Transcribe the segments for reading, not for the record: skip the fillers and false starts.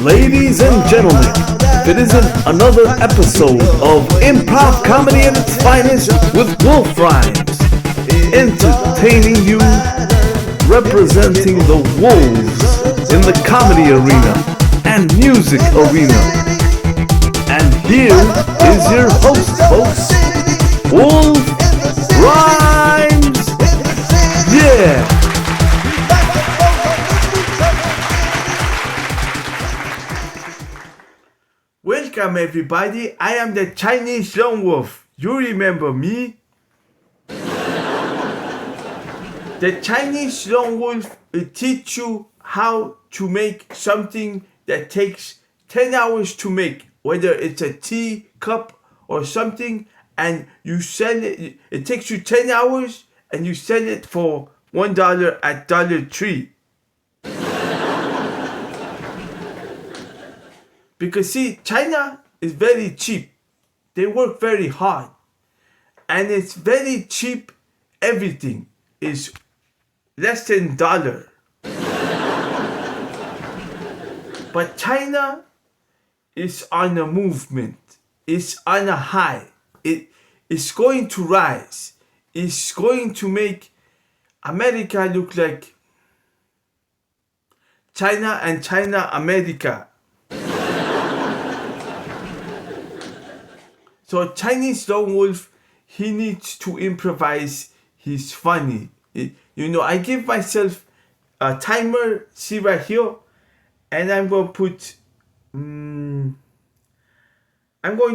Ladies and gentlemen, it isn't another episode of improv comedy at its finest with Wolfrhymes, entertaining you, representing the wolves in the comedy arena and music arena. And here is your host, folks, Wolfrhymes. Yeah. Welcome everybody, I am the Chinese Lone Wolf. You remember me? The Chinese Lone Wolf will teach you how to make something that takes 10 hours to make, whether it's a tea cup or something, and you sell it. It takes you 10 hours and you sell it for $1 at Dollar Tree. Because see, China is very cheap. They work very hard. And it's very cheap. Everything is less than $1. But China is on a movement. It's on a high. It is going to rise. It's going to make America look like China and China America. So Chinese Lone Wolf, he needs to improvise. He's funny. I give myself a timer, see right here, and I'm going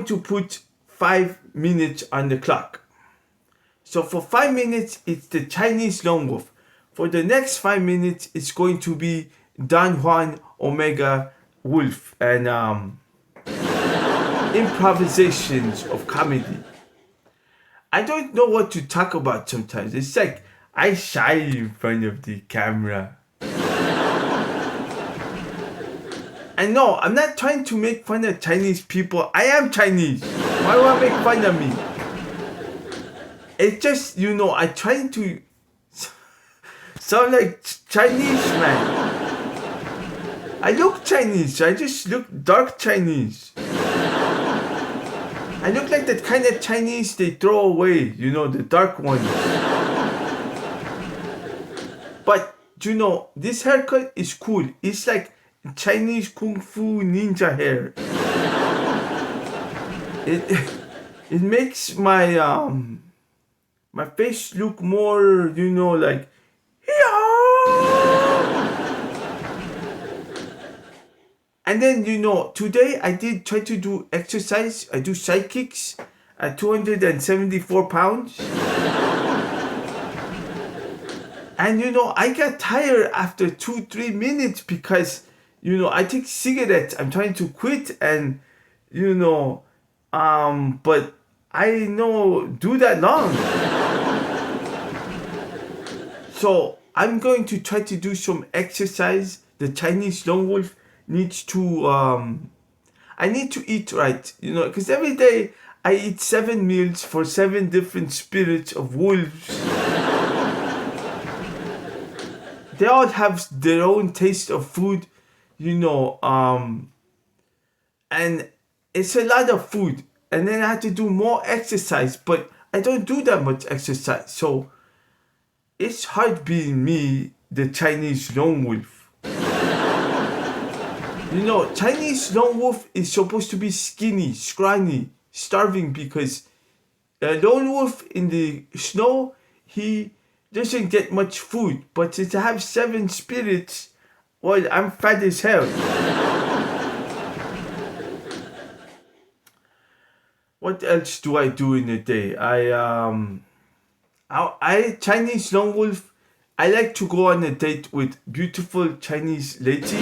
to put 5 minutes on the clock. So for 5 minutes, it's the Chinese Lone Wolf. For the next 5 minutes, it's going to be Don Juan Omega Wolf and improvisations of comedy. I don't know what to talk about sometimes. It's like I shy in front of the camera. And no, I'm not trying to make fun of Chinese people. I am Chinese. Why would I make fun of me? It's just, I'm trying to sound like Chinese man. I look Chinese. I just look dark Chinese. I look like that kind of Chinese they throw away, the dark ones. But, this haircut is cool. It's like Chinese Kung Fu ninja hair. It makes my my face look more, like, and then, today I did try to do exercise. I do side kicks at 274 pounds. And, I got tired after 2-3 minutes because, I take cigarettes. I'm trying to quit and, but I do that long. So I'm going to try to do some exercise. The Chinese Lone Wolf needs to I need to eat right, because every day I eat 7 meals for 7 different spirits of wolves. They all have their own taste of food, and it's a lot of food. And then I have to do more exercise, but I don't do that much exercise, so it's hard being me, the Chinese Lone Wolf. Chinese Lone Wolf is supposed to be skinny, scrawny, starving, because a lone wolf in the snow, he doesn't get much food. But since I have 7 spirits, well, I'm fat as hell. What else do I do in a day? I Chinese Lone Wolf, I like to go on a date with beautiful Chinese lady.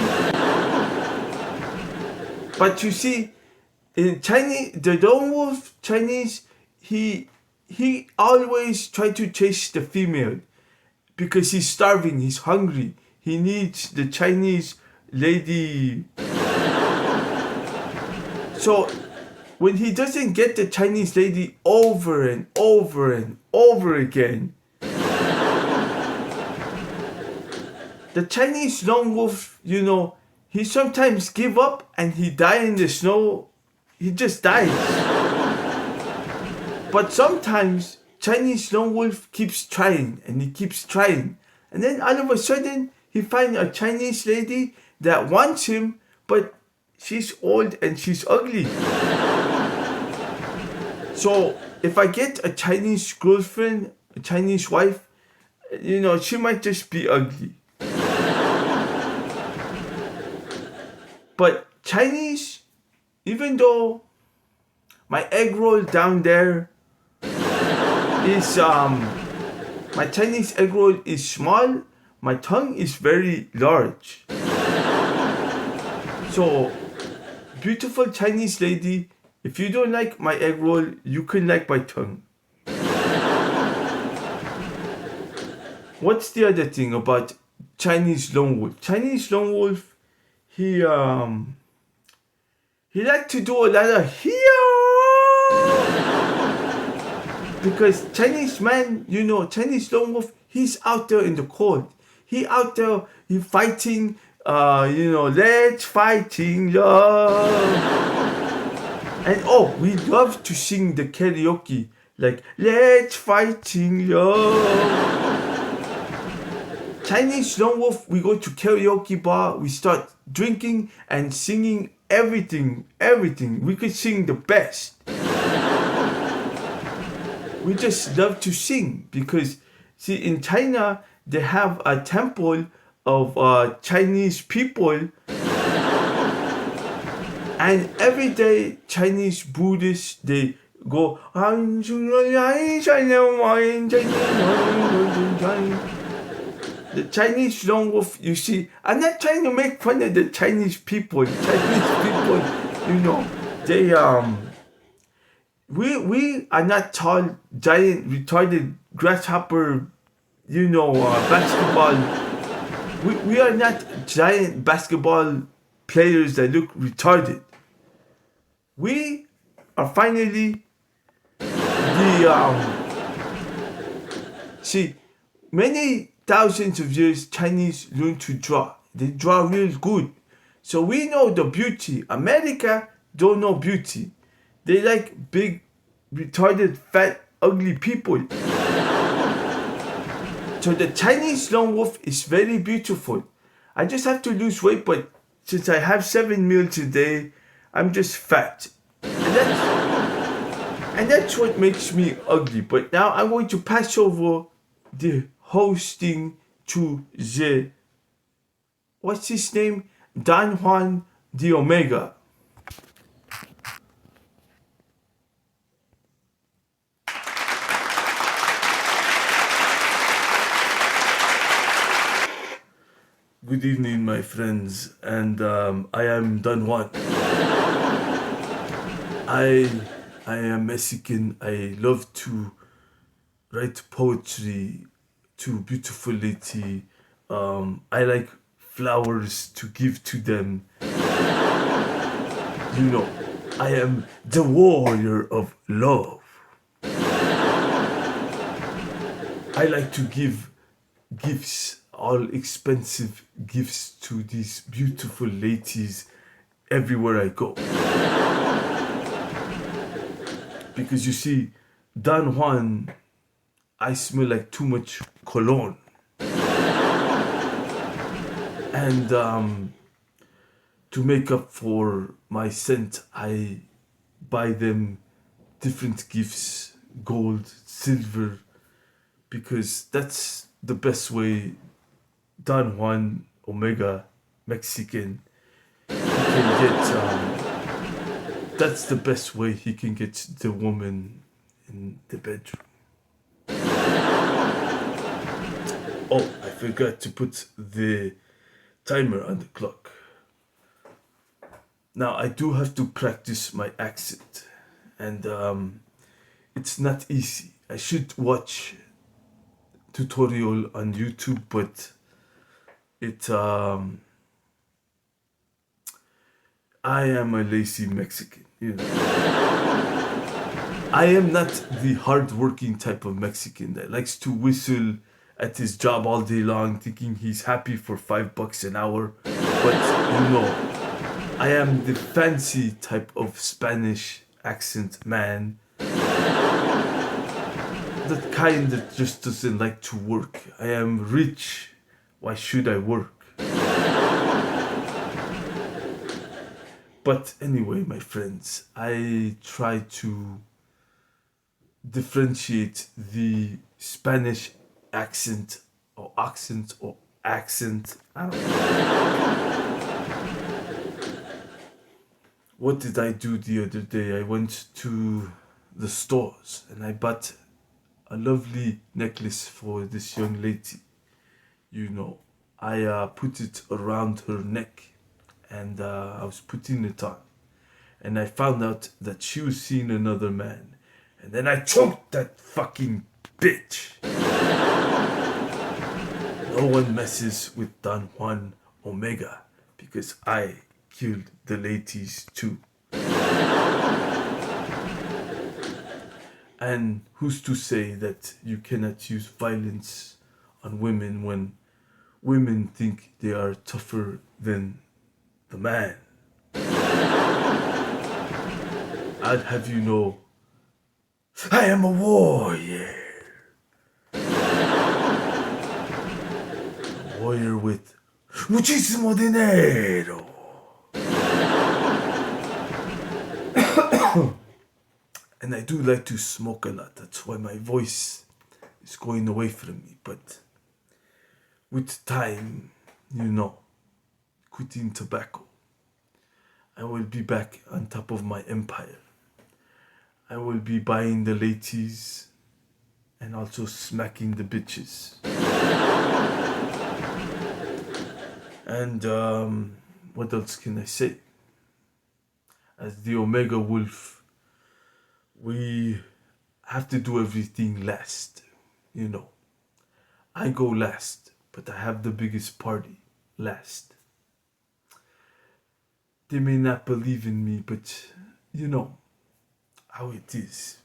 But you see, in Chinese, the Lone Wolf Chinese, he always try to chase the female because he's starving, he's hungry. He needs the Chinese lady. So when he doesn't get the Chinese lady over and over and over again, the Chinese Lone Wolf, he sometimes give up and he die in the snow. He just dies. But sometimes Chinese lone wolf keeps trying and he keeps trying. And then all of a sudden he finds a Chinese lady that wants him, but she's old and she's ugly. So if I get a Chinese girlfriend, a Chinese wife, she might just be ugly. But Chinese, even though my egg roll down there is my Chinese egg roll is small, my tongue is very large. So beautiful Chinese lady, if you don't like my egg roll, you can like my tongue. What's the other thing about Chinese lone wolf? Chinese lone wolf, he like to do a lot of because Chinese man, Chinese lone wolf, he's out there in the cold. He out there, he fighting, let's fighting love. And we love to sing the karaoke, like, let's fighting love. Chinese lone wolf, we go to karaoke bar, we start drinking and singing everything. We could sing the best. We just love to sing because, see, in China, they have a temple of Chinese people. And every day, Chinese Buddhists, they go, the Chinese lone wolf, you see, I'm not trying to make fun of the Chinese people. Chinese people, they we are not tall, giant, retarded grasshopper, basketball. We are not giant basketball players that look retarded. We are finally see, many thousands of years Chinese learn to draw. They draw real good. So we know the beauty. America don't know beauty. They like big, retarded, fat, ugly people. So the Chinese lone wolf is very beautiful. I just have to lose weight, but since I have 7 meals a day, I'm just fat. And that's what makes me ugly. But now I'm going to pass over the hosting to the, what's his name? Don Juan de Omega. Good evening, my friends, and I am Don Juan. I am Mexican. I love to write poetry to beautiful lady. I like flowers to give to them. I am the warrior of love. I like to give gifts, all expensive gifts to these beautiful ladies everywhere I go. Because you see, Don Juan, I smell like too much cologne. And to make up for my scent, I buy them different gifts, gold, silver, because that's the best way Don Juan Omega, Mexican, he can get, that's the best way he can get the woman in the bedroom. Oh, I forgot to put the timer on the clock. Now I do have to practice my accent, and it's not easy. I should watch tutorial on YouTube, but I am a lazy Mexican, I am not the hard-working type of Mexican that likes to whistle at his job all day long, thinking he's happy for $5 an hour. But I am the fancy type of Spanish accent man. The kind that just doesn't like to work. I am rich. Why should I work? But anyway, my friends, I try to differentiate the Spanish accent or accent. I don't know. What did I do the other day? I went to the stores and I bought a lovely necklace for this young lady. I put it around her neck and I was putting it on. And I found out that she was seeing another man. And then I choked that fucking bitch. No one messes with Don Juan Omega because I killed the ladies too. And who's to say that you cannot use violence on women when women think they are tougher than the man? I'd have you know, I am a warrior. A warrior with muchísimo dinero. And I do like to smoke a lot. That's why my voice is going away from me. But with time, quitting tobacco, I will be back on top of my empire. I will be buying the ladies and also smacking the bitches. And what else can I say? As the Omega Wolf, we have to do everything last. I go last, but I have the biggest party last. They may not believe in me, but how it is.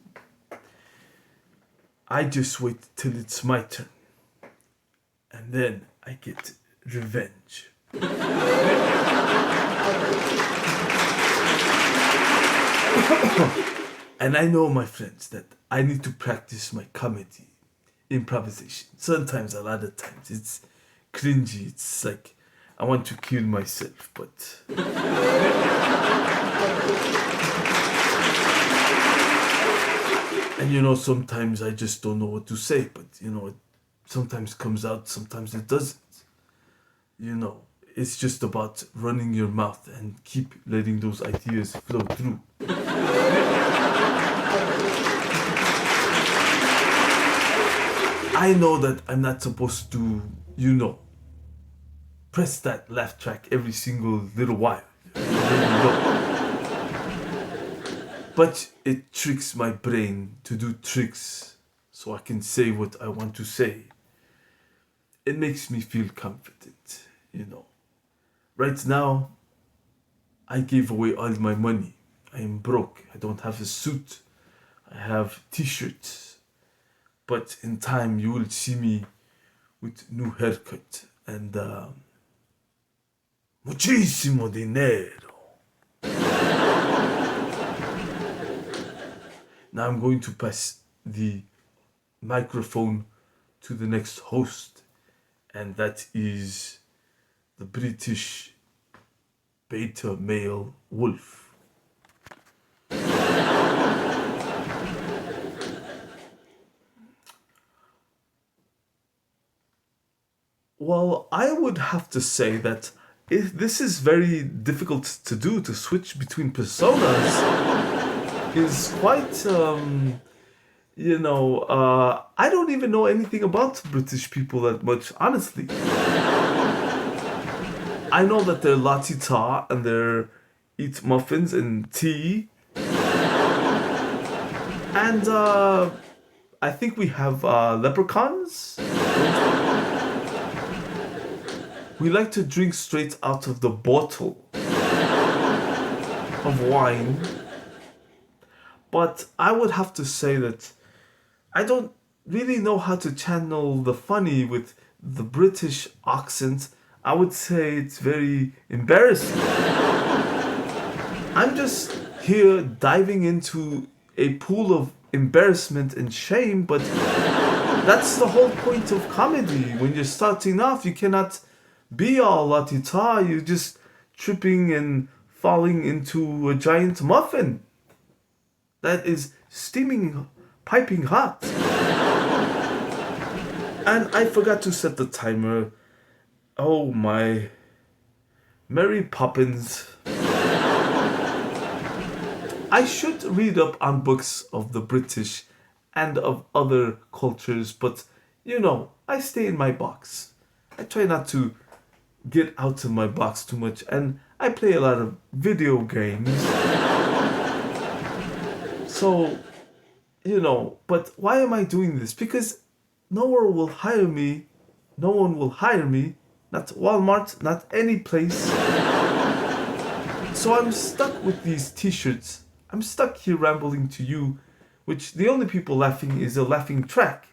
I just wait till it's my turn. And then I get revenge. And I know, my friends, that I need to practice my comedy, improvisation. Sometimes, a lot of times, it's cringy. It's like I want to kill myself, but and sometimes I just don't know what to say, but it sometimes comes out, sometimes it doesn't. It's just about running your mouth and keep letting those ideas flow through. I know that I'm not supposed to, press that laugh track every single little while. But it tricks my brain to do tricks so I can say what I want to say. It makes me feel confident, Right now, I gave away all my money. I am broke. I don't have a suit. I have t-shirts. But in time, you will see me with new haircut and muchísimo dinero. Now I'm going to pass the microphone to the next host, and that is the British beta male wolf. Well, I would have to say that this is very difficult to do, to switch between personas is quite, I don't even know anything about British people that much, honestly. I know that they're la-ti-ta and they eat muffins and tea. And I think we have leprechauns. We like to drink straight out of the bottle of wine. But I would have to say that I don't really know how to channel the funny with the British accent. I would say it's very embarrassing. I'm just here diving into a pool of embarrassment and shame, but that's the whole point of comedy. When you're starting off, you cannot be all la ti ta. You're just tripping and falling into a giant muffin that is steaming, piping hot. And I forgot to set the timer. Oh my. Mary Poppins. I should read up on books of the British and of other cultures, but I stay in my box. I try not to get out of my box too much, and I play a lot of video games. So, but why am I doing this? Because no one will hire me. No one will hire me. Not Walmart, not any place. So I'm stuck with these t-shirts. I'm stuck here rambling to you, which the only people laughing is a laughing track.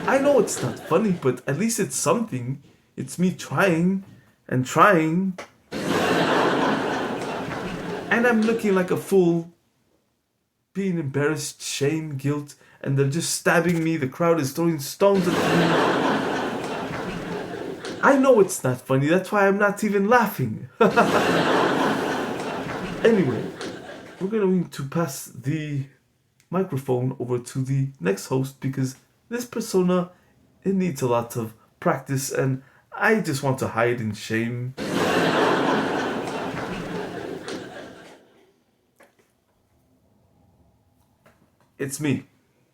I know it's not funny, but at least it's something. It's me trying and trying. And I'm looking like a fool, being embarrassed, shame, guilt, and they're just stabbing me. The crowd is throwing stones at me. I know it's not funny, that's why I'm not even laughing. Anyway, we're going to pass the microphone over to the next host because this persona, it needs a lot of practice and I just want to hide in shame. It's me,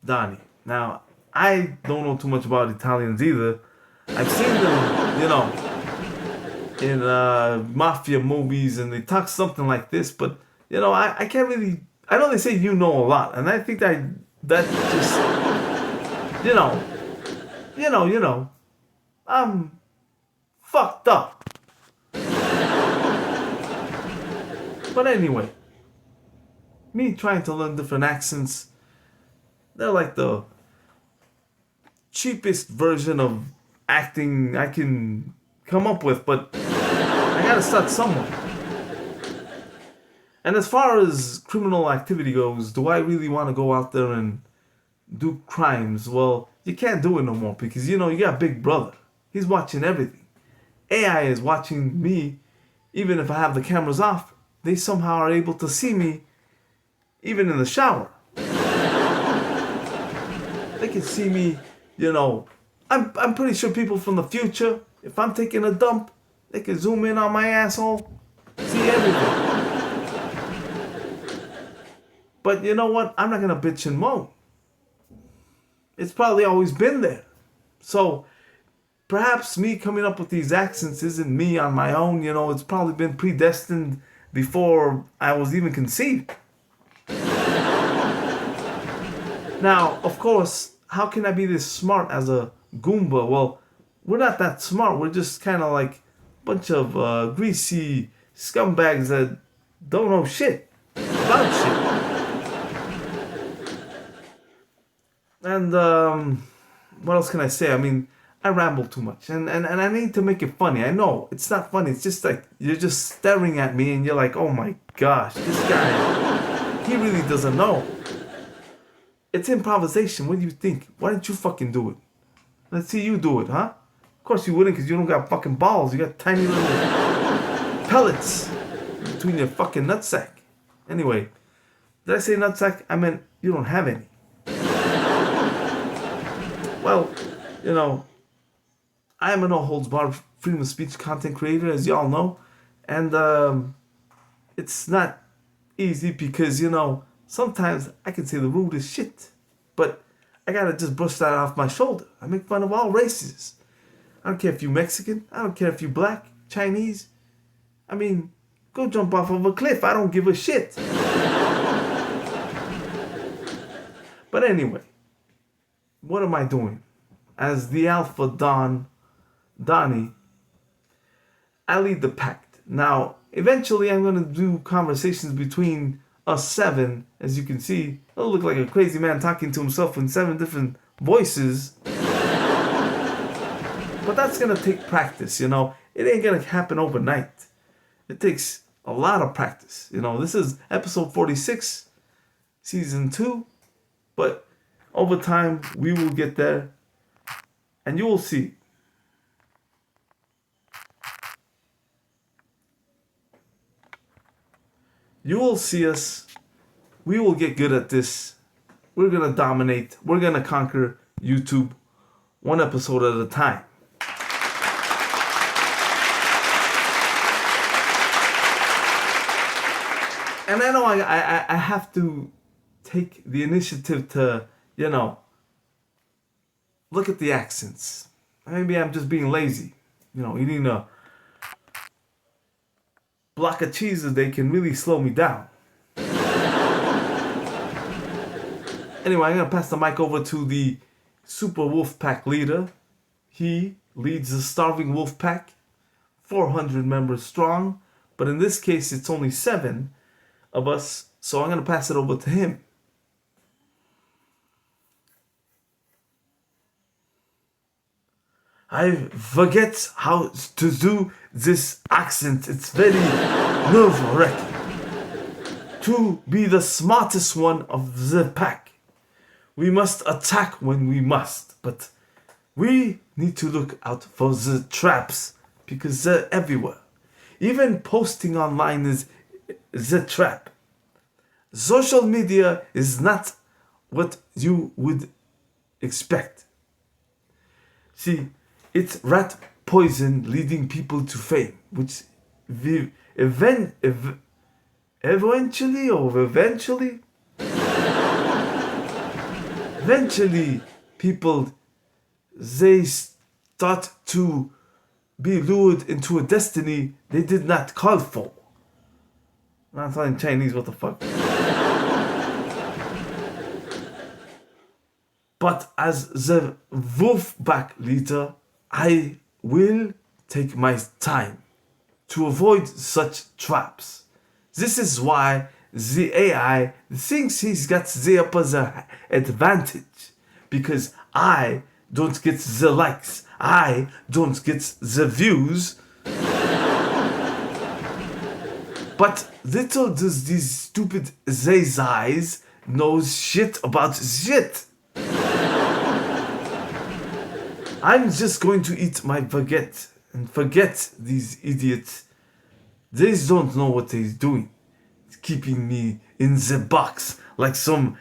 Donnie. Now, I don't know too much about Italians either. I've seen them, in mafia movies and they talk something like this, but, I can't really... I know they say you know a lot, and I think that just... I'm fucked up. But anyway, me trying to learn different accents, they're like the cheapest version of acting I can come up with, but I gotta start somewhere. And as far as criminal activity goes, do I really want to go out there and do crimes? Well, you can't do it no more because, you got Big Brother. He's watching everything. AI is watching me. Even if I have the cameras off, they somehow are able to see me even in the shower. They can see me, I'm pretty sure people from the future, if I'm taking a dump, they can zoom in on my asshole, see everything. But you know what? I'm not gonna bitch and moan. It's probably always been there. So perhaps me coming up with these accents isn't me on my own. It's probably been predestined before I was even conceived. Now, of course, how can I be this smart as a Goomba? Well, we're not that smart. We're just kind of like a bunch of greasy scumbags that don't know shit about shit. And what else can I say? I mean, I ramble too much, and I need to make it funny. I know it's not funny. It's just like you're just staring at me, and you're like, "Oh my gosh, this guy, he really doesn't know." It's improvisation. What do you think? Why don't you fucking do it? Let's see you do it, huh? Of course you wouldn't, because you don't got fucking balls. You got tiny little pellets between your fucking nutsack. Anyway, did I say nutsack? I meant you don't have any. Well, I am a no-holds-barred freedom of speech content creator, as y'all know. And it's not easy because, sometimes I can say the rudest shit. But I gotta just brush that off my shoulder. I make fun of all races. I don't care if you're Mexican. I don't care if you're black, Chinese. I mean, go jump off of a cliff. I don't give a shit. But anyway, what am I doing? As the Alpha Donnie, I lead the pack. Now, eventually I'm going to do conversations between us 7. As you can see, it'll look like a crazy man talking to himself in 7 different voices. But But that's gonna take practice, you know. It ain't gonna happen overnight. It takes a lot of practice. You know, this is episode 46, season 2. But over time, we will get there. And you will see. You will see us. We will get good at this. We're gonna dominate. We're gonna conquer YouTube one episode at a time. And I know I have to take the initiative to, you know, look at the accents. Maybe I'm just being lazy. You know, eating a block of cheese a day can really slow me down. Anyway, I'm going to pass the mic over to the Super Wolf Pack leader. He leads the starving wolf pack, 400 members strong, but in this case it's only 7 of us, so I'm going to pass it over to him. I forget how to do this accent. It's very nerve-wracking. To be the smartest one of the pack, we must attack when we must, but we need to look out for the traps because they're everywhere. Even posting online is the trap. Social media is not what you would expect. See, it's rat poison leading people to fame, which eventually people, they start to be lured into a destiny they did not call for. I'm not talking Chinese, what the fuck? But as the Wolfpack leader, I will take my time to avoid such traps. This is why the AI thinks he's got the upper advantage, because I don't get the likes, I don't get the views. But little does these stupid Zayzais knows shit about shit. I'm just going to eat my baguette and forget these idiots. They don't know what they're doing. It's keeping me in the box like some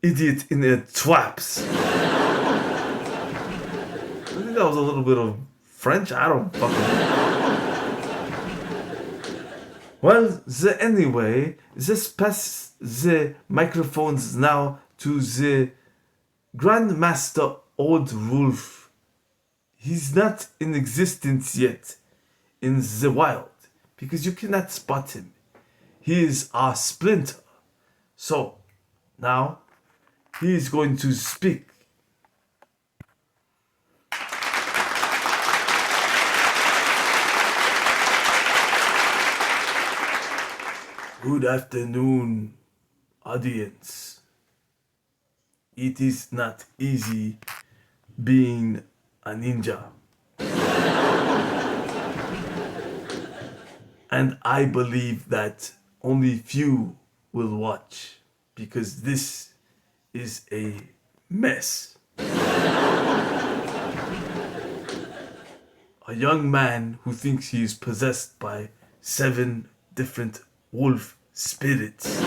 idiot in the traps. I think that was a little bit of French. I don't fucking know. Well, anyway, let's pass the microphones now to the Grandmaster Old Wolf. He's not in existence yet in the wild because you cannot spot him. He is our splinter. So, now, he is going to speak. Good afternoon, audience. It is not easy being a ninja. And I believe that only few will watch because this is a mess. A young man who thinks he is possessed by 7 different wolf spirits.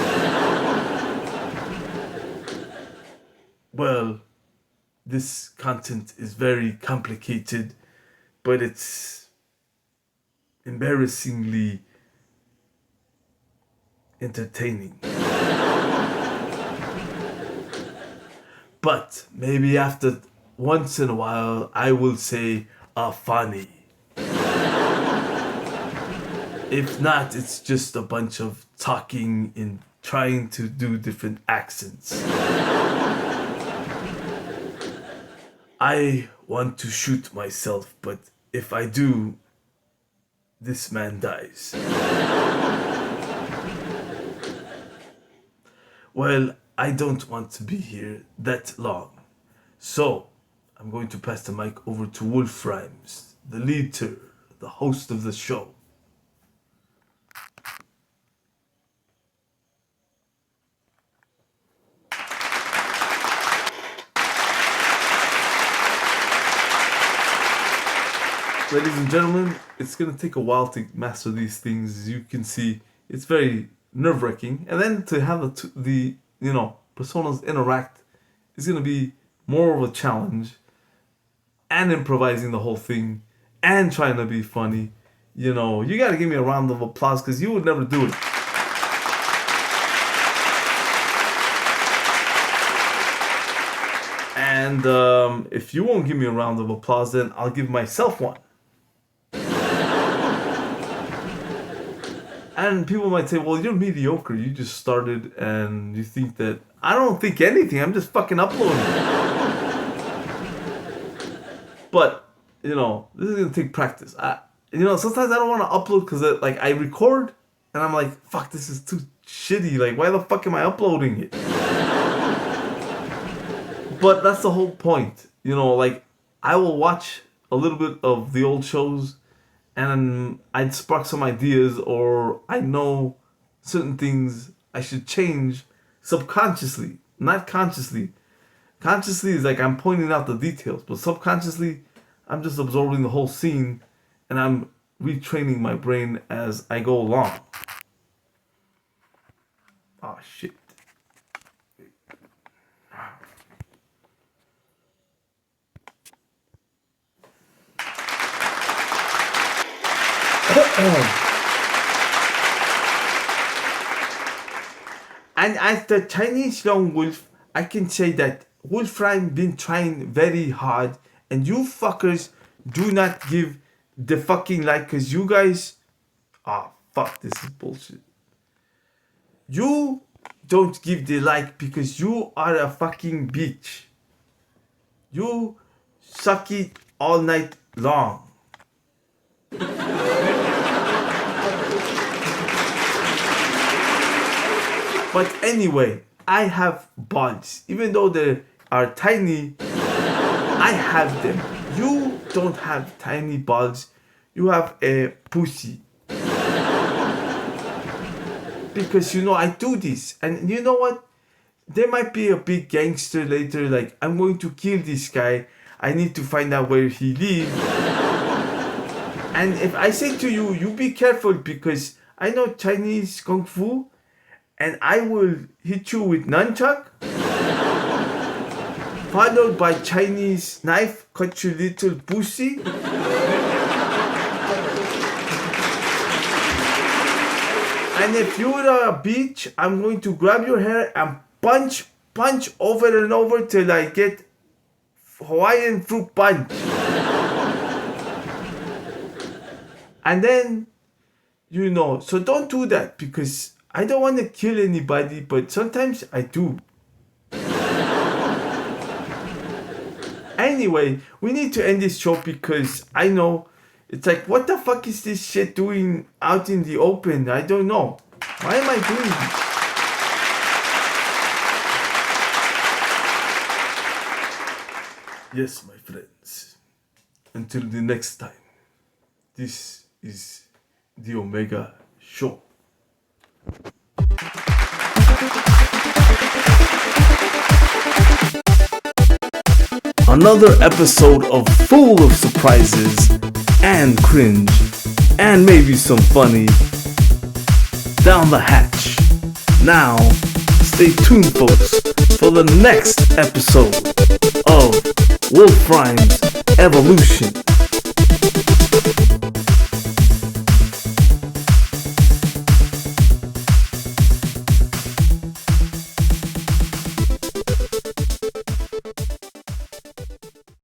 Well, this content is very complicated, but it's embarrassingly entertaining. But maybe after once in a while I will say funny. If not, it's just a bunch of talking and trying to do different accents. I want to shoot myself, but if I do, this man dies. Well, I don't want to be here that long. So, I'm going to pass the mic over to Wolfrhymes, the leader, the host of the show. Ladies and gentlemen, it's going to take a while to master these things. As you can see, it's very nerve-wracking. And then to have the personas interact is going to be more of a challenge. And improvising the whole thing and trying to be funny. You got to give me a round of applause because you would never do it. And if you won't give me a round of applause, then I'll give myself one. And people might say, well, you're mediocre. You just started and you think that... I don't think anything. I'm just fucking uploading. But, this is going to take practice. Sometimes I don't want to upload because I record and I'm like, fuck, this is too shitty. Like, why the fuck am I uploading it? But that's the whole point. I will watch a little bit of the old shows and I'd spark some ideas, or I know certain things I should change subconsciously, not consciously. Consciously is like I'm pointing out the details, but subconsciously I'm just absorbing the whole scene and I'm retraining my brain as I go along. Oh shit. And as the Chinese young wolf, I can say that Wolfrhymes been trying very hard, and you fuckers do not give the fucking like, cause you guys, fuck, this is bullshit. You don't give the like because you are a fucking bitch. You suck it all night long. But anyway, I have balls. Even though they are tiny, I have them. You don't have tiny balls. You have a pussy. Because I do this. And you know what? There might be a big gangster later, like, I'm going to kill this guy. I need to find out where he lives. And if I say to you, you be careful because I know Chinese Kung Fu. And I will hit you with nunchuck, followed by Chinese knife, cut your little pussy. And if you're a bitch, I'm going to grab your hair and punch over and over till I get Hawaiian fruit punch. And then, so don't do that because I don't want to kill anybody, but sometimes I do. Anyway, we need to end this show because I know it's like, what the fuck is this shit doing out in the open? I don't know. Why am I doing this? Yes, my friends. Until the next time, this is the Omega Show. Another episode of full of surprises and cringe and maybe some funny down the hatch. Now, stay tuned, folks, for the next episode of Wolfrhymes Evolution.